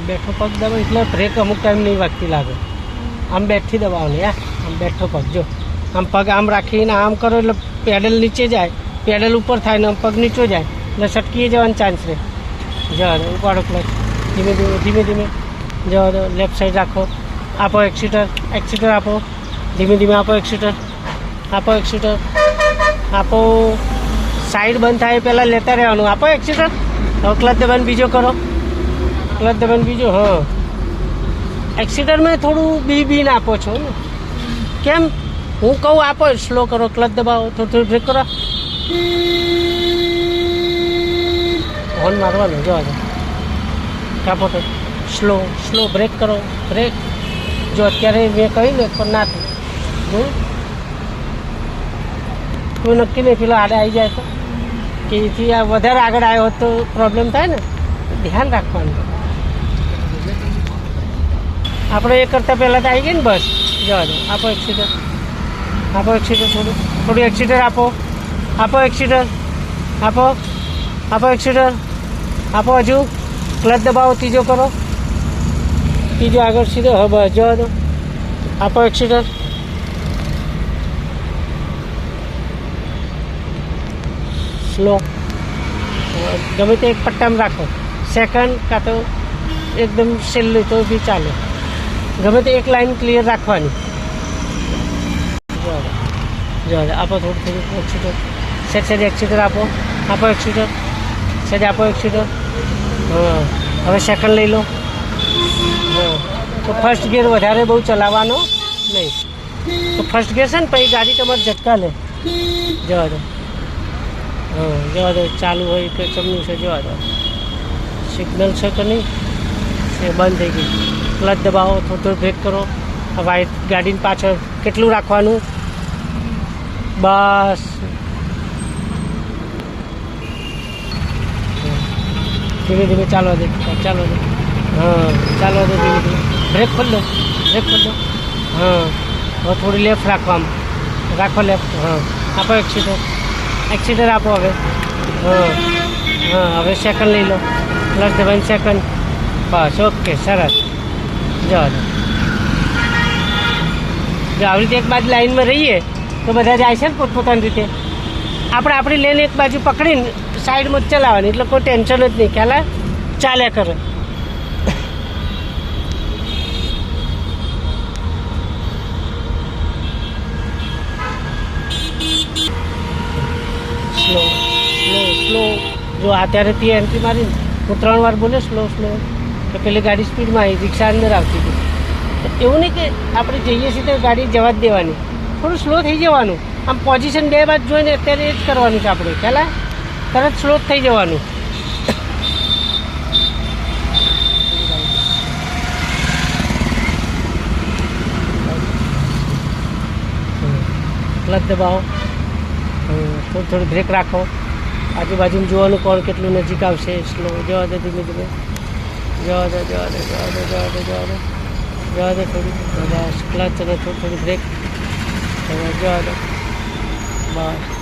બેઠો પગ દબાવ એટલે બ્રેક અમુક ટાઈમ નહીં વાગતી લાગે. આમ બેઠી દબાવવાની. આમ બેઠો પગ જો આમ પગ આમ રાખીને આમ કરો એટલે પેડલ નીચે જાય, પેડલ ઉપર થાય ને આમ પગ નીચો જાય એટલે સટકી જવાનો ચાન્સ રહે. જવા દો, ઉપાડો ક્લચ. ધીમે ધીમે ધીમે ધીમે જવા દો. લેફ્ટ સાઈડ રાખો. આપો એક્સિટર આપો. ધીમે ધીમે આપો એક્સિટર. આપો. સાઈડ બંધ થાય પહેલાં લેતા રહેવાનું. આપો એક્સિટર. હવે ક્લચ દબાઈને બીજો કરો. હા. એક્સિટરમાં થોડું બીન આપો છો ને. કેમ હું કહું આપો સ્લો કરો, ક્લચ દબાવો, થોડું બ્રેક કરો. હોર્ન મારવાનો. જો કાપો તો સ્લો બ્રેક કરો. બ્રેક જો અત્યારે મેં કહ્યું ને પણ ના થયું. કોઈ નક્કી નહીં પેલો આડે આવી જાય તો કે એથી આ વધારે આગળ આવ્યો હોત તો પ્રોબ્લેમ થાય ને. ધ્યાન રાખવાનું. આપણે એ કરતાં પહેલાં તો આવી ગઈ ને બસ. જવા દો. આપો એક્સિટર. થોડું એક્સિટર આપો. એક્સિટર આપો. હજુ ક્લચ દબાવો. ત્રીજો કરો. ત્રીજો આગળ સીધો. હવે બસ જવા દો. આપો એક્સિટર. સ્લો ગમે તે એક પટ્ટામાં રાખો. સેકન્ડ કાં તો એકદમ છેલ્લું તો બી ચાલે. ગમે તે એક લાઈન ક્લિયર રાખવાની. જવા દો. આપો થોડું એક્સિટર. સેજ એક્સિટર આપો. એક્સિટર. હા. હવે સેકન્ડ લઈ લો. હા. તો ફર્સ્ટ ગિયર વધારે બહુ ચલાવવાનો નહીં. તો ફર્સ્ટ ગિયર છે ને પછી ગાડી તમારે ઝટકા લે. જવા દો. હા. જવા દો. ચાલુ હોય કે ચમનું છે. જવા દો. સિગ્નલ છે કે નહીં એ બંધ થઈ ગઈ. ક્લચ દબાવો. થોડું બ્રેક કરો. વાઇટ ગાડીની પાછળ કેટલું રાખવાનું? બસ. ધીમે ધીમે ચાલવા દે. હા ચાલવા દે ધીમે ધીમે. બ્રેક ખોલ દો. હા. હવે થોડી લેફ્ટ રાખો. લેફ્ટ. હા. આપો એક્સિટર આપો. હવે હા. હવે સેકન્ડ લઈ લો. ક્લચ દબાઈને સેકન્ડ. બસ ઓકે સરસ. જવા દો. જો આવી રીતે એક બાજુ લાઈનમાં રહીએ તો બધા જાય છે ને પોતપોતાની રીતે. આપણે આપણી લેન એક બાજુ પકડીને સાઈડમાં જ ચલાવવાની એટલે કોઈ ટેન્શન જ નહીં. ખ્યાલ ચાલ્યા કરે. સ્લો જો અત્યારે ત્યાં એન્ટ્રી મારીને હું 3 વાર બોલ્યો સ્લો તો પેલી ગાડી સ્પીડમાં આવી. રિક્ષા અંદર આવતી હતી. એવું નહીં કે આપણે જઈએ છીએ તો ગાડી જવા જ દેવાની. થોડું સ્લો થઈ જવાનું. આમ પોઝિશન 2 બાજુ જોઈને અત્યારે એ જ કરવાનું છે આપણે. ખ્યાલ તરત સ્લો થઈ જવાનું. ક્લચ દબાવો. થોડી બ્રેક રાખો. આજુબાજુમાં જોવાનું કોણ કેટલું નજીક આવશે. સ્લો જવા દે. ધીમે ધીમે જવા દે. થોડી બસ ક્લચ અને થોડી બ્રેક. જવા દો. બસ